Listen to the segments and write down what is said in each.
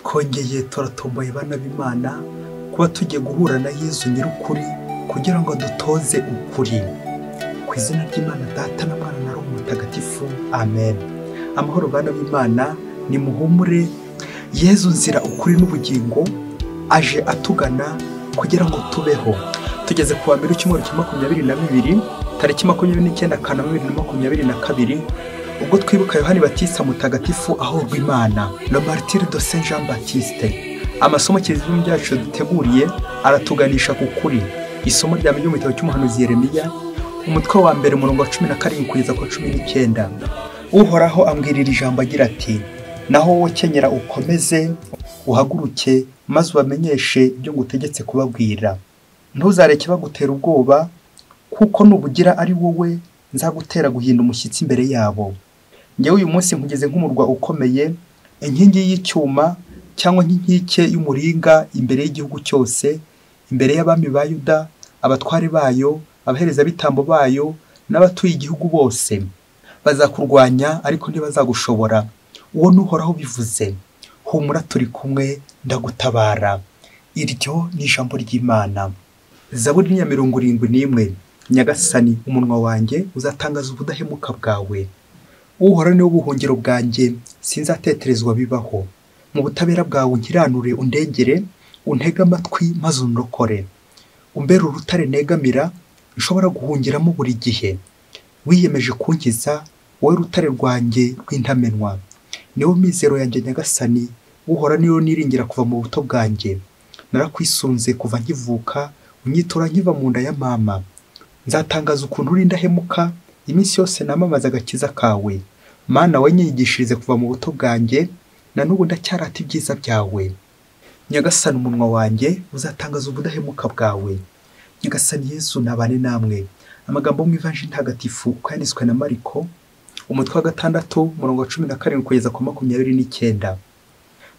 twongeye turatomboye bana b'Imana kuba tugiye guhura na Yezu nyir'ukuri kugira ngo dutoze ukuri. Ku izina ry'Imana Data na Mwana na Roho Mutagatifu, amen. Amahoro bana b'Imana, ni muhumure. Yezu nzira, ukuri n'ubugingo aje atugana kugira ngo tubeho. Tugeze ku wa mbere w'icyumweru cya 22 tariki 29 Kanama 2022, ubwo twibuka Yohani Batista mutagatifu ahorwa Imana, le martyr de Saint Jean Baptiste. Amasomo cy'izina ryacu duteguriye aratuganisha ku kuri. Isomo rya mu gitabo cy'umuhanuzi Yeremiya, umutwe wa mbere murongo wa 17 kugeza ku 19. Uhoraho ambwirira ijambo agira ati: naho wowe kenyera ukomeze uhaguruke, maze ubamenyeshe ibyo ngutegetse kubabwira. Ntuzareke bagutera ubwoba, kuko nubugira ari wowe nzagutera guhinda umushyitsi imbere yabo. Ngewe uyu munsi nkugeze nk'umurwa ukomeye, inkingi y'icyuma cyangwa nk'inkike y'umuringa imbere y'igihugu cyose, imbere y'abami ba Yuda, abatware bayo, abahereza bitambo bayo, n'abatuye igihugu bose. Bazakurwanya ariko ntibazagushobora. Uwo n'Uhoraho bivuze. Humura, turi kumwe, ndagutabara. Iryo ni ijambo ry'Imana. Zaburi ya 71. Nyagasani, umunwa wanjye uzatangaza ubudahemuka bwawe. Uhoraho ni wo buhungiro bwanjye, sinzateterezwa bibaho. Mu butabera bwawe unkiranure, undengere, untege amatwi maze undokore. Umbere urutare negamira, nshobora guhungiramo buri gihe. Wiyemeje kunkiza, wowe rutare rwanjye rw'intamenwa. Niwo mizero yanjye Nyagasani, Uhoraho niwo niringira kuva mu buto bwanjye. Narakwisunze kuva nkivuka, unyitura nkiva mu nda ya mama. Nzatangaza ukuntu uri indahemuka, iminsi yose namamaza agakiza kawe. Mana, wanyigishirize kuva mu buto bwanjye, na n'ubu ndacyarata ibyiza byawe. Nyagasani, umunwa wanjye uzatangaza ubudahemuka bwawe. Nyagasani Yesu, nabane namwe. Amagambo mu Ivanjili ntagatifu uko yanditswe na Mariko, umutwe wa 6 murongo wa 17 kugeza ku 29.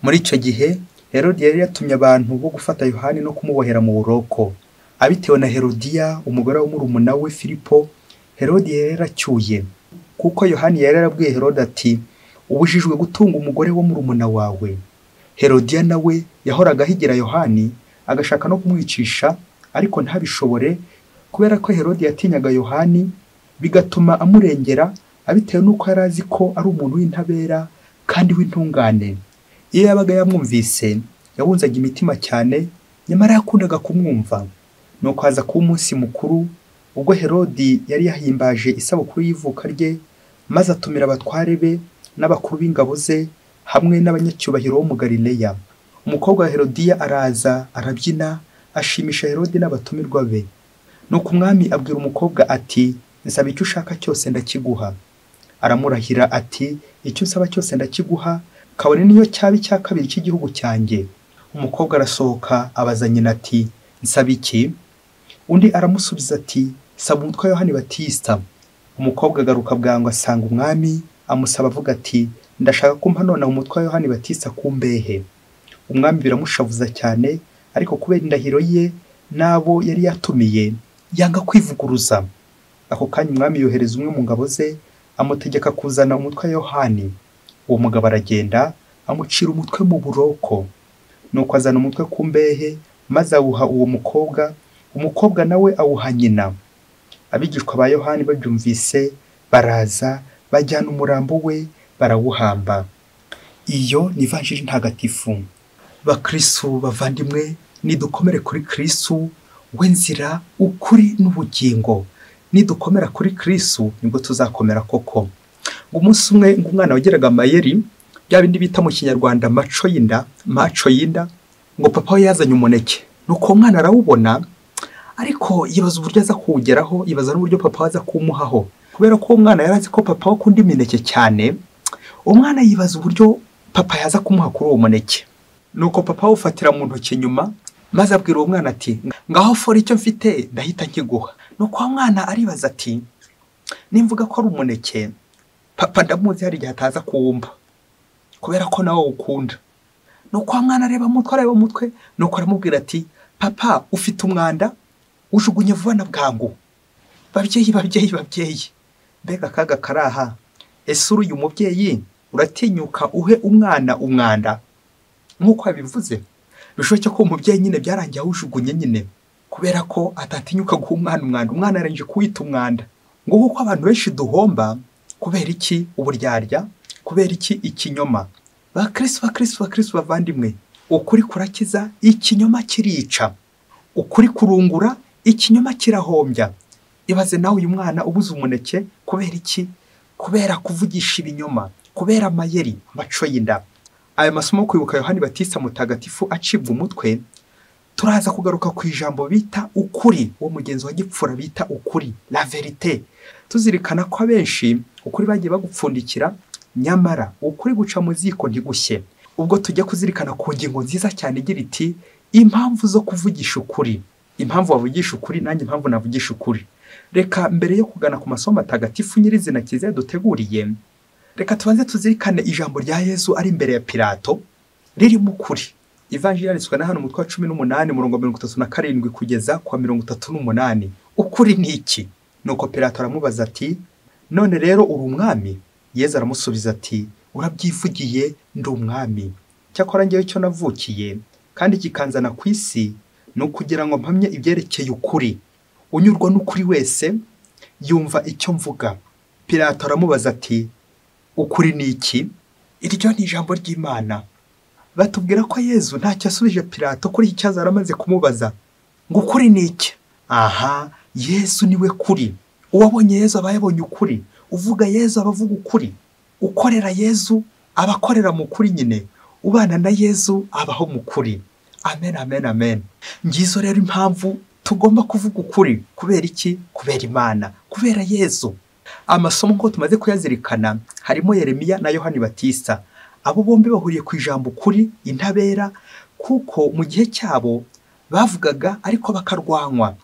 Muri icyo gihe Herode yari yatumye abantu bo gufata Yohani no kumubohera mu buroko. Abitewe na Herodiya, umugore w'umurumuna we Filipo, Herode yari yaracyuye, kuko Yohani yari yarabwiye Herode ati: ubujijwe gutunga umugore wo murumuna wawe. Herodiya nawe yahoraga ahigira Yohani, agashaka no kumwicisha, ariko ntabishobore, kubera ko Herode yatinyaga Yohani, bigatuma amurengera, abitewe nuko yari azi ko ari umuntu w'intabera kandi w'intungane. Iyo yabaga yamwumvise, yawunzaga imitima cyane, nyamara yakundaga kumwumva. Nuko haza kuba umunsi mukuru, ubwo Herodi yari yahimbaje isabukuru y'ivuka rye, maze atumira abatware be n'abakuru b'ingabo ze hamwe n'abanyacyubahiro bo mu Galileya. Umukobwa wa Herodiya araza, arabyina, ashimisha Herodi n'abatumirwa be. Nuko umwami abwira umukobwa ati: nsaba icyo ushaka cyose ndakiguha. Aramurahira ati: icyo usaba cyose ndakiguha, kabone niyo cyaba icya kabiri cy'igihugu cyanjye. Umukobwa arasohoka abaza nyina ati: nsaba iki? Undi aramusubiza ati: saba umutwe wa Yohani Batista. Umukobwa agaruka bwangu asanga umwami, amusaba avuga ati: ndashaka kumpa none umutwe wa Yohani Batista kumbehe. Umwami biramushavuza cyane, ariko kubera indahiro ye nabo yari yatumiye, yanga kwivuguruza. Ako kanya umwami yohereza umwe mu ngabo ze, amutegeka kuzana umutwe wa Yohani. Uwo mugabo aragenda, amucira umutwe mu buroko. Nuko azana umutwe kumbehe, maze awuha uwo mukobwa, umukobwa nawe awuha nyina. Abigishwa ba Yohani babyumvise, baraza, bajyana umurambo we, barawuhamba. Iyo ni Ivanjili ntagatifu. Bakristo bavandimwe, nidukomere kuri Kristo, we nzira, ukuri n'ubugingo. Nidukomera kuri Kristo, nibwo tuzakomera koko. Umunsi umwe umwana wageraga amayeri, bya bindi bita mu Kinyarwanda maco y'inda, ngo papa we yazanye umuneke. Nuko umwana arawubona, ariko yibaza uburyo aza kuwugeraho, yibaza n'uburyo papa aza kumuhaho. Kubera ko umwana yarazi ko papa we akunda imineke cyane, umwana yibaza uburyo papa yaza kumuha kuri uwo muneke. Nuko papa we ufatira mu ntoki nyuma, maze abwira uwo mwana ati: ngaho fora icyo mfite ndahita nkiguha. Nuko umwana aribaza ati: nimvuga ko ari umuneke, papa ndamuzi hari igihe ataza kuwumva, kubera ko nawe ukunda. Nuko umwana areba umutwe, nuko aramubwira ati: papa, ufite umwanda, ujugunye vuba na bwangu. Babyeyi, mbega akaga karaha. Ese uri uyu mubyeyi uratinyuka uhe umwana umwanda? nk'uko yabivuze. Bishoboke ko umubyeyi nyine byarangiye awujugunye nyine kubera ko atatinyuka guha umwana arangije kuwita umwanda. Ngo kuko abantu benshi duhomba kubera iki? Uburyarya. Kubera iki? Ikinyoma. Bakristo bavandimwe, ukuri kurakiza, ikinyoma kirica. Ukuri kurungura, ikinyoma kirahombya. Ibaze nawe uyu mwana ubuze umuneke kubera iki? Kubera kuvugisha ibinyoma, kubera amayeri, amaco y'inda. Aya masomo yo kwibuka Yohani Batista mutagatifu acibwa umutwe, turaza kugaruka ku ijambo bita ukuri, uwo mugenzi wa gipfura bita ukuri, la verite. Tuzirikana ko abenshi ukuri bagiye bagupfundikira, nyamara ukuri guca mu ziko ntigushye. Ubwo tujya kuzirikana ku ngingo nziza cyane igira iti impamvu zo kuvugisha ukuri. Impamvu wavugisha ukuri, nanjye impamvu navugisha ukuri. Reka mbere yo kugana ku masomo matagatifu nyirizina Kiliziya duteguriye, reka tubanze tuzirikane ijambo rya Yesu ari imbere ya Pilato ririmo ukuri. Ivanjili yanditswe na hano umutwe wa 18 umurongo 37 kugeza kwa 38. Ukuri ni iki? Nuko Pilato aramubaza ati, none rero uri umwami? Yesu aramusubiza ati, urabyivugiye ndi umwami. Cyakora ngewe icyo navukiye kandi kikanzana ku isi ni ukugira ngo mpamye ibyerekeye ukuri. Unyurwa n'ukuri wese yumva icyo mvuga. Pilato aramubaza ati, ukuri ni iki? Iryo ni ijambo ry'Imana. Batubwira ko Yesu ntacyo asubije Pilato kuri iki cyazo aramaze kumubaza. Ngo ukuri ni iki? Aha, Yesu niwe kuri. Uwabonye Yesu aba yabonye ukuri. Uvuga Yesu aba avuga ukuri. Ukorera Yesu aba akorera mu kuri nyine. Ubana na Yesu abaho mu kuri. Amen, amen, amen. Ngizo rero impamvu tugomba kuvuga ukuri. Kubera iki? Kubera Imana, kubera Yesu. Amasomo ko tumaze kuyazirikana harimo Yeremiya na Yohani Batista. Abo bombi bahuriye ku ijambo ukuri, intabera, kuko mu gihe cyabo bavugaga ariko bakarwanywa.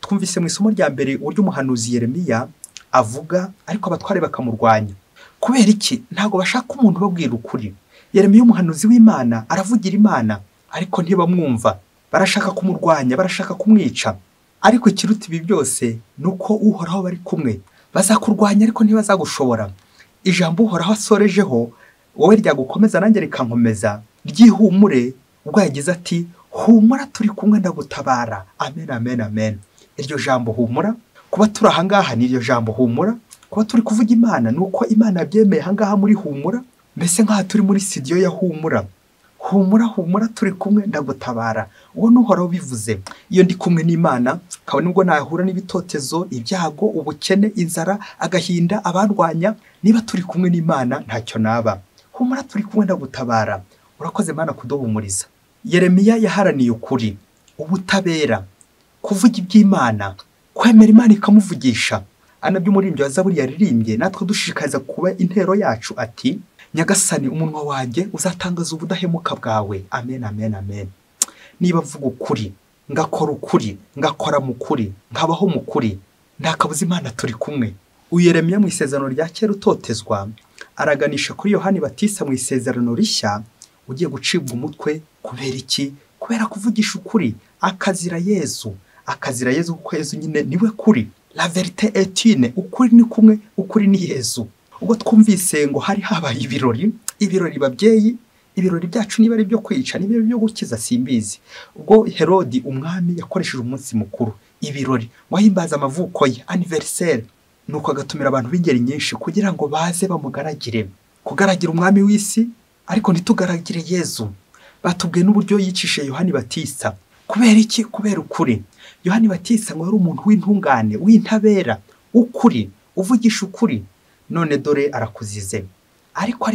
Twumvise mu isomo rya mbere uburyo umuhanuzi Yeremiya avuga ariko abatware bakamurwanya. Kubera iki? Ntago bashaka umuntu babwira ukuri. Yeremiya umuhanuzi w'Imana aravugira Imana ariko ntibamwumva. Barashaka kumurwanya, barashaka kumwica. Ariko ikiruta ibi byose nuko Uhoraho bari kumwe. Bazakurwanya ariko ntibazagushobora. Ijambo Uhoraho asorejeho wowe ryagukomeza nanjye rikankomeza, ryihumure, ubwo yagize ati, humura turi kumwe ndagutabara. Amen, amen, amen. Iryo jambo humura, kuba turi aha ngaha ni iryo jambo humura. Kuba turi kuvuga Imana nuko Imana yabyemeye aha ngaha muri humura. Mbese nk'aha turi muri studio ya humura. Humura turi kumwe ndagutabara. Uwo n'Uhoraho bivuze. Iyo ndi kumwe n'Imana, kabone ubwo nahura n'ibitotezo, ibyago, ubukene, inzara, agahinda, abandwanya, niba turi kumwe n'Imana ntacyo naba. Humura turi kumwe ndagutabara. Urakoze Mana kuduhumuriza. Yeremiya yaharaniye ukuri, ubutabera, kuvuga iby'Imana, kwemera Imana ikamuvugisha. Anabyo umuririmbyi wa Zaburi yaririmbye, natwe dushishikariza kuba intero yacu ati, Nyagasani umunwa wanjye uzatangaza ubudahemuka bwawe. Amen, amen, amen. Niba mvuga ukuri, ngakora ukuri, ngakora mu kuri, nkabaho mu kuri, ndakabuza Imana turi kumwe. Yeremiya mu isezerano rya kera utotezwa araganisha kuri Yohani Batista mu isezerano rishya ugiye gucibwa umutwe. Kubera iki? Kubera kuvugisha ukuri, akazira Yesu kuko Yesu nyine niwe kuri. La verite est une. Ukuri ni kumwe, ukuri ni Yesu. Ubwo twumvise ngo hari habaye ibirori babyeyi, ibirori byacu niba ari byo kwica, niba ari byo gukiza simbizi. Ubwo Herodi umwami yakoresheje umunsi mukuru, ibirori, ngo ahimbaza amavuko ye, anniversaire. Nuko agatumira abantu b'ingeri nyinshi kugira ngo baze bamugaragire. Kugaragira umwami w'isi, ariko ntitugaragire Yesu. Batubwiye n'uburyo yicishe Yohani Batista. Kubera iki? Kubera ukuri. Yohani Batista ngo yari umuntu w'intungane, w'intabera, ukuri, uvugisha ukuri. None dore arakuzize. Ariko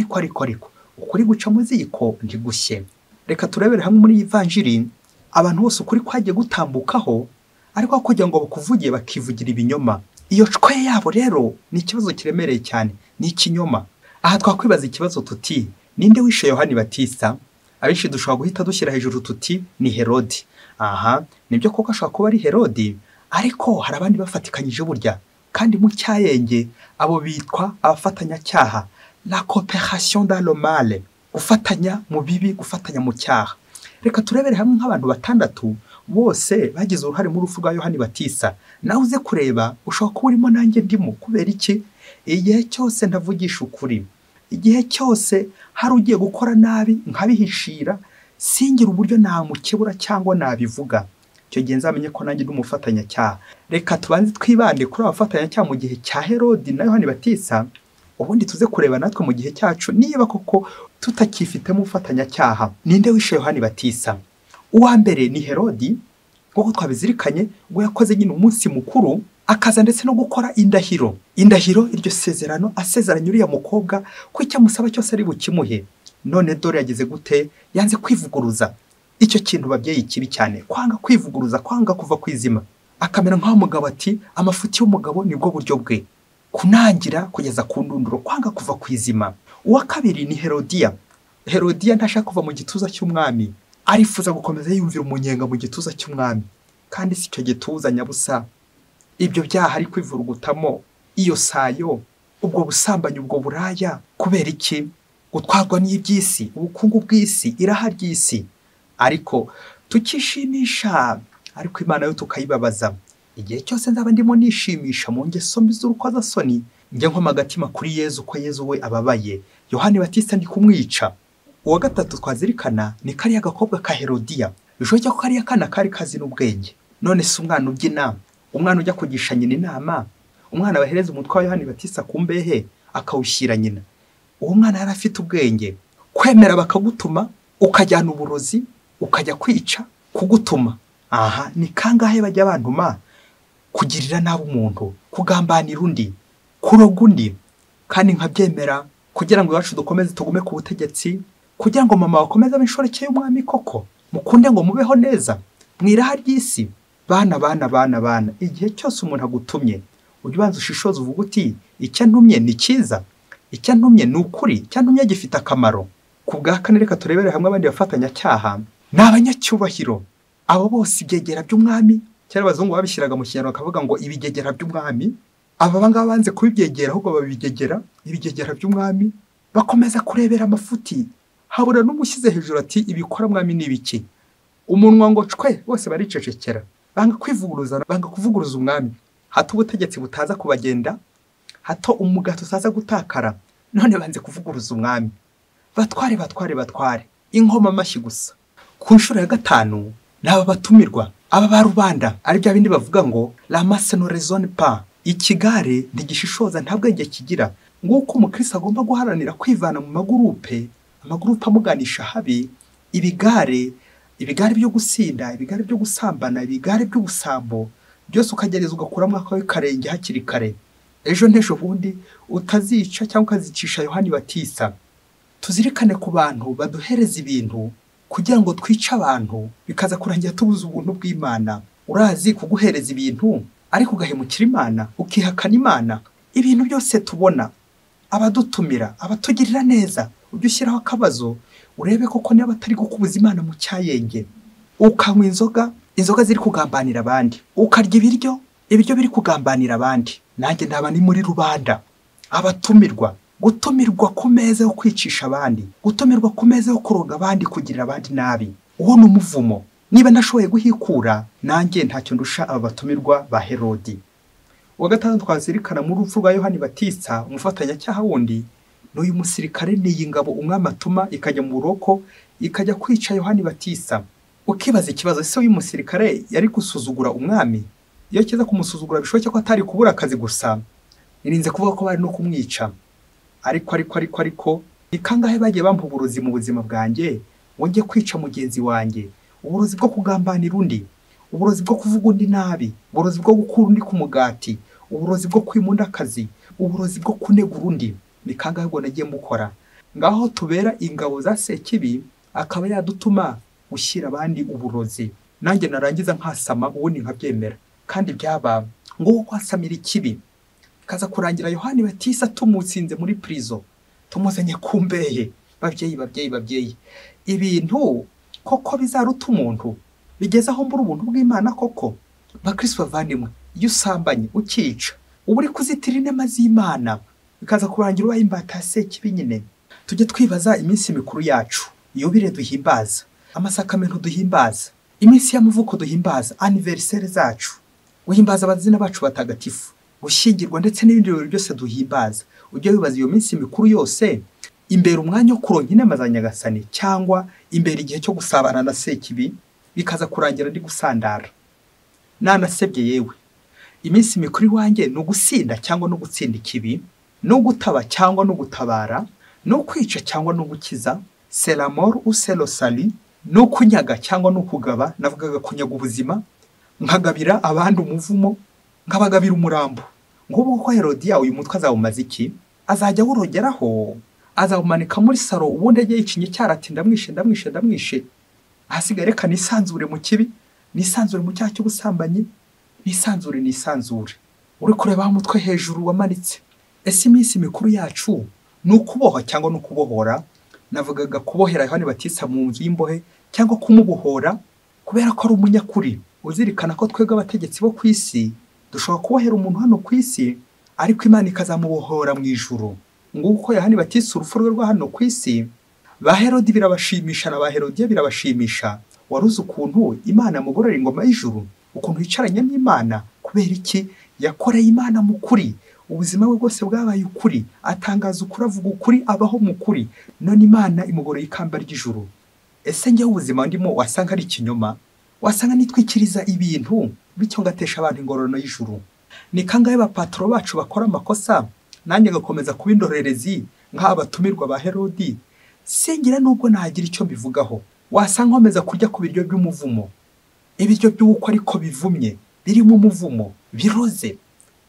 ukuri guca mu ziko ntigushye. Reka turebere hamwe muri Ivanjili abantu bose ukuri kwagiye gutambukaho, ariko kugira ngo bakuvugiye bakivugira ibinyoma. Iyo cwe yabo rero ni ikibazo kiremereye cyane, ni ikinyoma. Aha twakwibaza ikibazo tuti, ninde wishe Yohani Batista? Abenshi dushobora guhita dushyira hejuru tuti ni Herodi. Aha, nibyo koko ashobora kuba ari Herodi, ariko hari abandi bafatikanyije burya. Kandi mu cyayenge abo bitwa abafatanyacyaha, la coopération dans le mal, gufatanya mu bibi, gufatanya mu cyaha. Reka turebere hamwe nk'abantu batandatu bose bagize uruhare mu rupfu rwa Yohani Batista. Nawe uze kureba ushobora kuba urimo nanjye ndimo. Kubera iki? Igihe cyose ndavugisha ukuri, igihe cyose hari ugiye gukora nabi nkabihishira, singira uburyo namukebura cyangwa nabivuga, icyo gihe nzamenye ko nanjye ndi umufatanyacyaha. Reka tubanze twibande kuri abafatanyacyaha mu gihe cya Herodi na Yohani Batisa, ubundi tuze kureba natwe mu gihe cyacu niba koko tutakifitemo ubufatanyacyaha. Ninde wishe Yohani Batisa? Uwa mbere ni Herodi, kuko twabizirikanye ngo yakoze nyine umunsi mukuru, akaza ndetse no gukora indahiro. Indahiro, iryo sezerano asezeranya uriya mukobwa ko icyo amusaba cyose ari bukimuhe. None dore yageze gute? Yanze kwivuguruza. Icyo kintu babyeyi kibi cyane, kwanga kwivuguruza, kwanga kuva kwizima. Akamera nk'aho umugabo ati amafuti y'umugabo nibwo buryo bwe, kunangira kugeza ku ndunduro, kwanga kuva kwizima. Uwa kabiri ni Herodiya. Herodiya ntashaka kuva mu gituza cy'umwami, arifuza gukomeza yumvira umunyenga mu gituza cy'umwami, kandi si cyo gituza nyabusa. Ibyo byaha ari kwivurugutamo, iyo sayo, ubwo busambanyi, ubwo buraya, kubera iki? Gutwarwa n'iby'isi, ubukungu bw'isi, iraha ry'isi. Ariko tukishimisha, ariko Imana yo tukayibabaza. Igihe cyose nzaba ndimo nishimisha mu ngeso mbi z'urukozasoni, njye nkoma agatima kuri Yezu ko Yezu we ababaye. Yohani Batista ndi kumwica. Uwa gatatu twazirikana ni kariya gakobwa ka Herodiya. Bishoboke ko kariya kana kari kazi n'ubwenge. None si umwana ubyina, umwana ujya kugisha nyina inama, umwana bahereza umutwe wa Yohani Batista ku mbehe akawushyira nyina. Uwo mwana yari afite ubwenge. Kwemera bakagutuma ukajyana uburozi, ukajya kwica, kugutuma. Aha, ni kangahe bajya bantuma kugirira nabi umuntu, kugambanira undi, kuroga undi, kandi nkabyemera kugira ngo iwacu dukomeze tugume ku butegetsi, kugira ngo mama wakomeze ab'inshoreke y'umwami koko, mukunde ngo mubeho neza mwiraha ry'isi. Bana, igihe cyose umuntu agutumye, ujye ubanza ushishoza uvuga uti icyo ntumye ni cyiza, icyo ntumye ni ukuri, icyo ntumye gifite akamaro. Ku bwa kane reka turebere hamwe abandi bafatanyacyaha ni abanyacyubahiro. Abo bose ibyegera by'umwami, cyangwa abazungu babishyiraga mu kinyarwanda bakavuga ngo ibigegera by'umwami. Aba ngaba banze kubibyegera, ahubwo babigegera ibigegera by'umwami, bakomeza kurebera amafuti. Habura n'umushyize hejuru ati ibikora mwami ni ibiki? Umunwa ngo cwe, bose baricecekera, banga kwivuguruza, banga kuvuguruza umwami. Hato ubutegetsi butaza kubagenda, hato umugato utaza gutakara, none banze kuvuguruza umwami. Batware, inkoma amashyi gusa. Ku nshuro ya gatanu n'aba batumirwa, aba ba rubanda, ari bya bindi bavuga ngo la masse ne raisonne pas. Ikigare ntigishishoza, nta bwenge kigira. Nguko umukristo agomba guharanira kwivana mu amagurupe amuganisha habi. Ibigare byo gusinda, ibigare byo gusambana, ibigare by'ubusambo, byose ukagereza ugakuramo akawe karenge hakiri kare. Ejo ntesho bundi utazica cyangwa ukazicisha Yohani Batista. Tuzirikane ku bantu baduhereza ibintu kugira ngo twice abantu, bikaza kurangira tubuze ubuntu bw'Imana. Urazi kuguhereza ibintu ariko ugahemukira Imana, ukihakana Imana. Ibintu byose tubona, abadutumira, abatugirira neza, ujye ushyiraho akabazo urebe koko niba batari gukubuza Imana mu cyayenge. Ukanywa inzoga ziri kugambanira abandi, ukarya ibiryo biri kugambanira abandi. Nanjye ndaba ni muri rubanda. Abatumirwa, gutumirwa ku meza yo kwicisha abandi, gutumirwa ku meza yo kuroga abandi, kugirira abandi nabi, uwo ni umuvumo. Niba nashoboye guhikura, nanjye ntacyo ndusha aba batumirwa ba Herodi. Uwa gatandatu twazirikana mu rupfu rwa Yohani Batista, umufatanyacyaha wundi, n'uyu musirikare n'iyi ngabo umwami atuma ikajya mu buroko, ikajya kwica Yohani Batista. Ukibaza ikibazo, ese uyu musirikare yari gusuzugura umwami? Iyo kiza kumusuzugura bishoboke ko atari kubura akazi gusa, irinze kuvuga ko bari no kumwica. Ariko ni kangahe bagiye bampa uburozi mu buzima bwanjye, wongeye kwica mugenzi wanjye. Uburozi bwo kugambanira undi, uburozi bwo kuvuga undi nabi, uburozi bwo gukura undi ku mugati, uburozi bwo kwimunda akazi, uburozi bwo kunegura undi. Ni kangahe ngo nagiye mukora? Ngaho tubera ingabo za Sekibi, akaba yadutuma gushyira abandi uburozi. Nanjye narangiza nkasama, ubundi nkabyemera. Kandi byaba ngo kwasamira ikibi, kaza kurangira Yohani Batista tumutsinze muri prison, tumuzanye ku mbehe. Babyeyi, ibintu koko bizaruta umuntu, bigeze aho mbura ubuntu bw'Imana koko. Bakristo bavandimwe, iyo usambanye ukica, uba uri kuzitira inema z'Imana, bikaza kurangira ubaye imbata ya Sekibi nyine. Tujye twibaza iminsi mikuru yacu, yubile duhimbaza, amasakamento duhimbaza, iminsi y'amavuko duhimbaza, anniversaire zacu, uhimbaza abazina bacu batagatifu, gushyingirwa ndetse n'ibindi birori byose duhimbaza. Ujye wibaza iyo minsi mikuru yose imbere umwanya wo kuronka inema za nyagasani cyangwa imbere igihe cyo gusabana na sekibi bikaza kurangira ndi gusandara. Nanasebye yewe, iminsi mikuru iwanjye ni ugusinda cyangwa no gutsinda ikibi, no gutaba cyangwa no gutabara, no kwica cyangwa no gukiza, c'est la mort ou c'est le salut, no kunyaga cyangwa no kugaba, navugaga kunyaga ubuzima, nkagabira abandi umuvumo, nkabagabira umurambo. Ngubu ko Herodiya uyu mutwe azawumaze iki? Azajya awurogeraho, azawumanika muri saro, ubundi ajye yicinye cyarati ndamwishe. Ahasigaye reka nisanzure mu kibi, nisanzure mu cyaha cy'ubusambanyi, nisanzure. Uri kureba umutwe hejuru wamanitse. Ese iminsi mikuru yacu ni ukuboha cyangwa no kubohora? Navugaga kubohera Yohani Batista mu nzu y'imbohe cyangwa kumubohora kubera ko ari umunyakuri. Uzirikana ko twebwe abategetsi bo ku isi dushobora kubohera umuntu hano ku isi, ariko Imana ikazamubohora mu ijuru. Nguko Yohani Batista urupfu rwe rwa hano ku isi, ba Herodi birabashimisha na ba Herodiya birabashimisha. Waruzi ukuntu Imana yamugororera ingoma y'ijuru, ukuntu yicaranye n'Imana? Kubera iki? Yakoreye Imana mu kuri, ubuzima bwe bwose bwabaye ukuri, atangaza ukuri, avuga ukuri, abaho mu kuri, none Imana imugororeye ikamba ry'ijuru. Ese njyewe ubuzima ndimo wasanga ari ikinyoma? Wasanga nitwikiriza ibintu bityo ngatesha abantu ingororano y'ijuru? Ni kangahe bapatro bacu bakora amakosa, nanjye ngakomeza kuba indorerezi nk'abatumirwa ba Herodi, singira nubwo nagira icyo mbivugaho? Wasanga nkomeza kurya ku biryo by'umuvumo, ibiryo by'uko ariko bivumye, birimo umuvumo, biroze.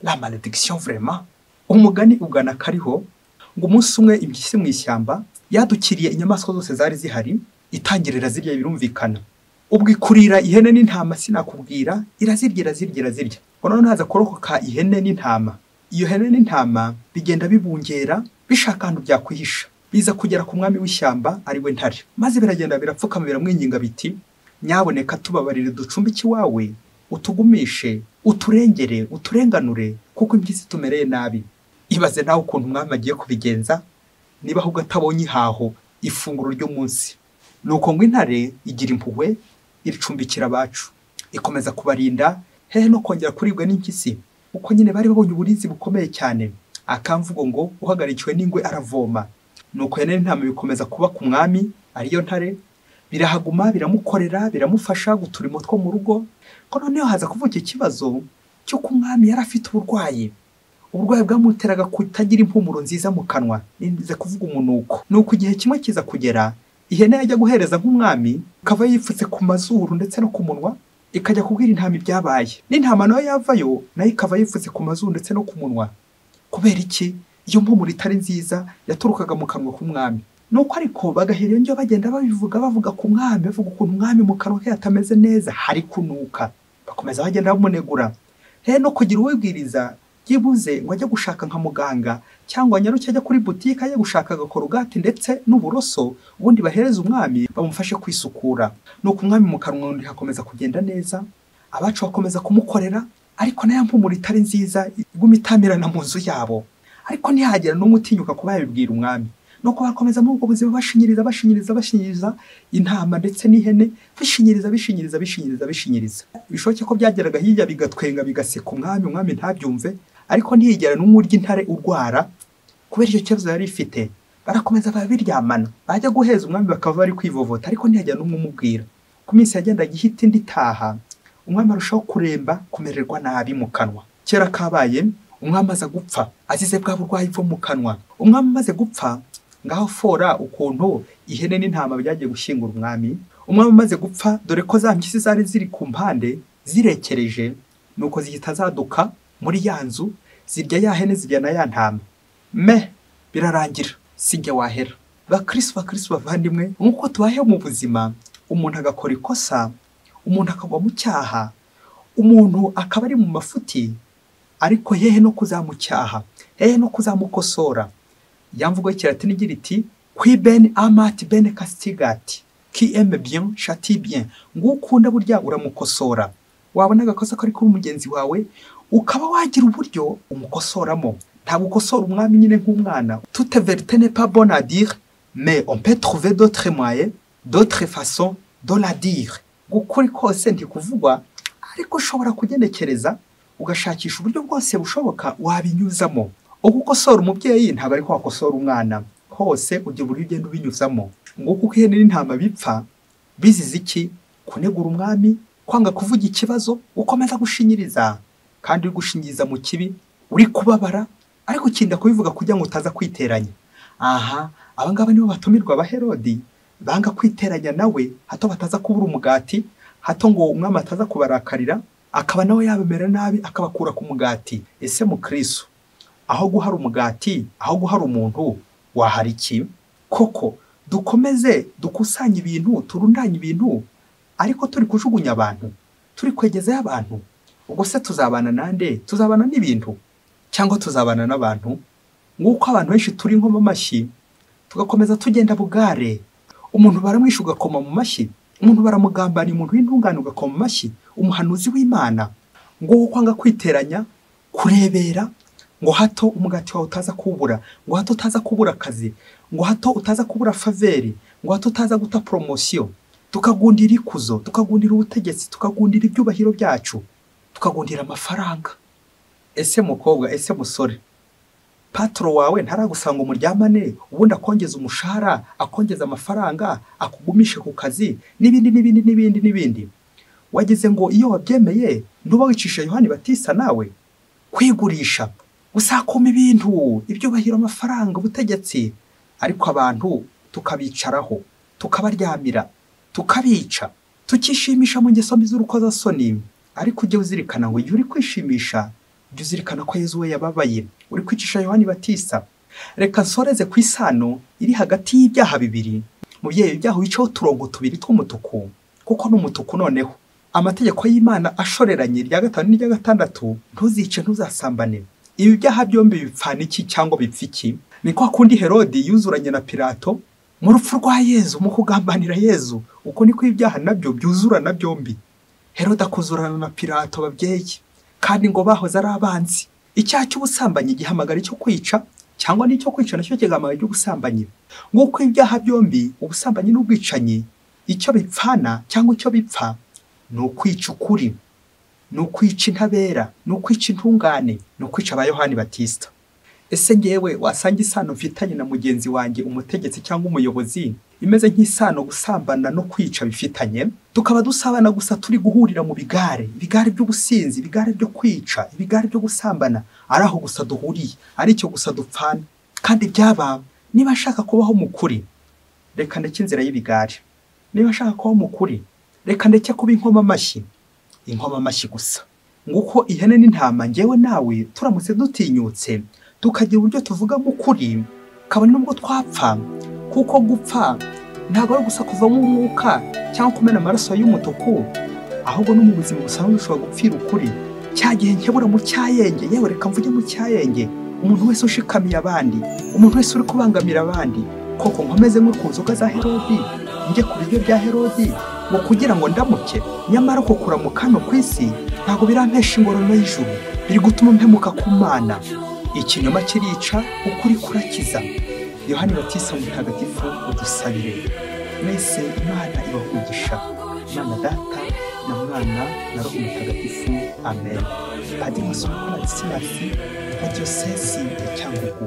La malédiction vraiment. Umugani ugana kariho ngo umunsi umwe impyisi mu ishyamba yadukiriye inyamaswa zose zari zihari, itangirira zirya birumvikana. Ubwo ikurira ihene n'intama sinakubwira, irazirya. None haza korokoka ihene n'intama. Iyo hene n'intama bigenda bibungera bishaka ahantu byakwihisha. Biza kugera ku mwami w'ishyamba ari we Ntare. Maze biragenda birapfukama biramwinginga biti, nyaboneka tubabarire ducumbiki wawe, utugumishe, uturengere, uturenganure, kuko impyisi tumereye nabi. Ibaze nawe ukuntu umwami agiye kubigenza niba ahubwo atabonye ihaho ifunguro ryo munsi. Nuko ngo Intare igira impuhwe, iricumbikira abacu, ikomeza kubarinda hehe no kongera kuribwa n'impyisi, uko nyine bari babonye uburinzi bukomeye cyane. Akamvugo ngo uhagarikiwe n'ingwe aravoma. Nuko hene n'intama bikomeza kuba ku mwami ariyo Ntare, birahaguma biramukorera, biramufasha guturimo two mu rugo. Ko noneho haza kuvuga ikibazo cy'uko umwami yari afite uburwayi bwamuteraga kutagira impumuro nziza mu kanwa, nize kuvuga umunuko. Nuko igihe kimwe kiza kugera, ihene yajya guhereza nk'umwami, akava yipfutse ku mazuru ndetse no ku munwa, ikajya kubwira intama ibyabaye. N'intama nayo yavayo nayo ikava yipfutse ku mazuru ndetse no ku munwa. Kubera iki? Iyo mpumuro itari nziza yaturukaga mu kanwa k'umwami. Nuko ariko bagahera iyo bagenda bavuga ku mwami, bavuga ukuntu umwami mu kanwa ke atameze neza, hari kunuka. Bakomeza bagenda bamunegura. No kugira uwibwiriza yibuze ngo ajye gushaka nka muganga cyangwa nyaruke ajya kuri butike ajye gushaka agakorogati ndetse n'uburoso, ubundi bahereza umwami bamufashe kwisukura. Nuko umwami mu kanwa hakomeza kugenda neza, abacu bakomeza kumukorera, ariko nayo mpumuro itari nziza iguma itamirana mu nzu yabo. Ariko ntihagera n'umutinyuka kuba yabibwira umwami. Nuko bakomeza mu buzima bashinyiriza intama ndetse n'ihene, bishinyiriza. Bishoboke ko byageraga hirya bigatwenga bigaseka umwami ntabyumve, ariko ntihigera n'umurya Intare urwara kubera icyo kibazo yari ifite. Barakomeza babiryamana, bajya guheza umwami bakava bari kwivovota, ariko ntihagera n'umumubwira. Ku minsi yagendaga ihita indi taha, umwami arushaho kuremba, kumererwa nabi mu kanwa. Kera kabaye umwami aza gupfa azize bwa burwayi bwo mu kanwa. Umwami amaze gupfa, ngaho fora ukuntu ihene n'intama byagiye gushyingura umwami. Umwami amaze gupfa, dore ko za mpyisi zari ziri ku mpande zirekereje, nuko zihita zaduka muri ya nzu, zirya ya hene zirya na ya ntama. Birarangira sinjye wahera. Bakristo bavandimwe, nk'uko tubayeho mu buzima, umuntu agakora ikosa, umuntu akagwa mu cyaha, umuntu akaba ari mu mafuti, ariko hehe no kuzamucyaha, hehe no kuzamukosora. Yamvugo y'Ikilatini igira iti qui ben amat ben castigati, qui aime bien châtie bien. Ngukunda burya uramukosora. Wabona agakosa ko ari kuri mugenzi wawe, ukaba wagira uburyo umukosoramo. Nta gukosora umwami nyine nk'umwana. Toute vérité n'est pas bonne à dire, mais on peut trouver d'autres moyens, d'autres façons de la dire. Gukuri kose ntikuvugwa, ariko ushobora kugenekereza ugashakisha uburyo bwose bushoboka wabinyuzamo. Ugukosora umubyeyi ntabwo ari ko wakosora umwana. hose ugira uburyo ugenda ubinyuzamo. Ngo kuko ihene n'intama bipfa bizize iki? Kunegura umwami, kwanga kuvuga ikibazo, ukomeza gushinyiriza, kandi uri gushinyiriza mu kibi, uri kubabara, ariko ukinda kubivuga kugira ngo utaza kwiteranya. Aha, abangaba nibo batumirwa ba Herodi, banga kwiteranya nawe, hato bataza kubura umugati, hato ngo umwami ataza kubarakarira, akaba nawe yabemera nabi akabakura ku mugati. Ese mu Kristo, aho guhara umugati, aho guhara umuntu, wahara iki? Koko dukomeze dukusanya ibintu, turundanye ibintu, ariko turi kujugunya abantu, turi kwegezayo abantu. Ubwo se tuzabana nande? Tuzabana n'ibintu cyangwa tuzabana n'abantu? Nguko abantu benshi turi nko mu mashyi, tugakomeza tugenda bugare. Umuntu baramwisha ugakoma mu mashyi, umuntu baramugambaniye, umuntu w'intungane ugakoma mu mashyi, umuhanuzi w'Imana. Ngo kwanga kwiteranya, kurebera, ngo hato umugati wawe utaza kubura, ngo hato utaza kubura akazi, ngo hato utaza kubura faveri, ngo hato utaza guta promotion. Tukagundira ikuzo, tukagundira ubutegetsi, tukagundira ibyubahiro byacu, tukagundira amafaranga. Ese mukobwa, ese musore, patro wawe ntaragusanga umuryamane, ubundi akongeza umushahara, akongeza amafaranga, akugumishe ku kazi, n'ibindi. Wagize ngo iyo wabyemeye ntuba wicisha Yohani Batista nawe kwigurisha, gusakuma ibintu, ibyubahiro, amafaranga, ubutegetsi, ariko abantu tukabicaraho, tukabaryamira, tukabica, tukishimisha mu ngeso mbi z'urukozasoni. Ariko ujye uzirikana ngo iyo uri kwishimisha, ujye uzirikana ko Yesu we yababaye, uri kwicisha Yohani Batista. Reka nsoreze ku isano iri hagati y'ibyaha bibiri. Mubyeyi, ibyaha wicaho uturongo tubiri tw'umutuku, kuko n'umutuku noneho amategeko y'Imana ashoreranye rya 5 n'irya 6, ntuzice, ntuzasambane. Ibi byaha byombi bipfana iki cyangwa bipfa iki? Ni kwa kundi Herodi yuzuranye na Pilato mu rupfu rwa Yesu, mu kugambanira Yesu, uko niko ibyaha nabyo byuzurana byombi. Herodi akuzurana na Pilato, babyeyi, kandi ngo bahoze ari abanzi. Icyaha cy'ubusambanyi gihamagara icyo kwica, cyangwa n'icyo kwica nacyo kigamagara icyo gusambanyi. Nguko ibyaha byombi, ubusambanyi n'ubwicanyi, icyo bipfana cyangwa icyo bipfa ni ukwica ukuri, ni ukwica intabera, ni ukwica intungane, ni ukwica ba Yohani Batista. Ese ngewe wasanga isano mfitanye na mugenzi wanjye umutegetsi cyangwa umuyobozi imeze nk'isano gusambana no kwica bifitanye? Tukaba dusabana gusa turi guhurira mu bigare by'ubusinzi, ibigare byo kwica, ibigare byo gusambana, ari aho gusa duhuriye, ari cyo gusa dupfana. Kandi byaba niba ashaka kubaho mu kuri, reka ndeke inzira y'ibigare. Niba ashaka kubaho mu kuri, reka ndeke kuba inkoma amashyi gusa. Nguko ihene n'intama ngewe nawe turamutse dutinyutse, tukagira uburyo tuvuga mu kuri, kabone nubwo twapfa, kuko gupfa ntabwo ari gusa kuva mu mwuka cyangwa kumena amaraso y'umutuku, ahubwo no mu buzima busanzwe ushobora gupfira ukuri. Cyagihe nkebura mu cyayenge, yewe reka mvuge mu cyayenge, umuntu wese ushikamiye abandi, umuntu wese uri kubangamira abandi, koko nkomeze nko ku nzoga za Herodi, njye ku biryo bya Herodi, ngo kugira ngo ndamuke. Nyamara ko kuramuka no ku isi ntabwo birampesha ingororano y'ijuru, biri gutuma mpemuka ku Mana. Ikinyoma kirica, ukuri kurakiza. Yohani Batista mutagatifu, udusabire. Mwese Imana ibahugisha. Imana Data na Mwana na Roho Mutagatifu. Amen. Padiri Masomo Ladislas, Diyosezi ya Cyangugu.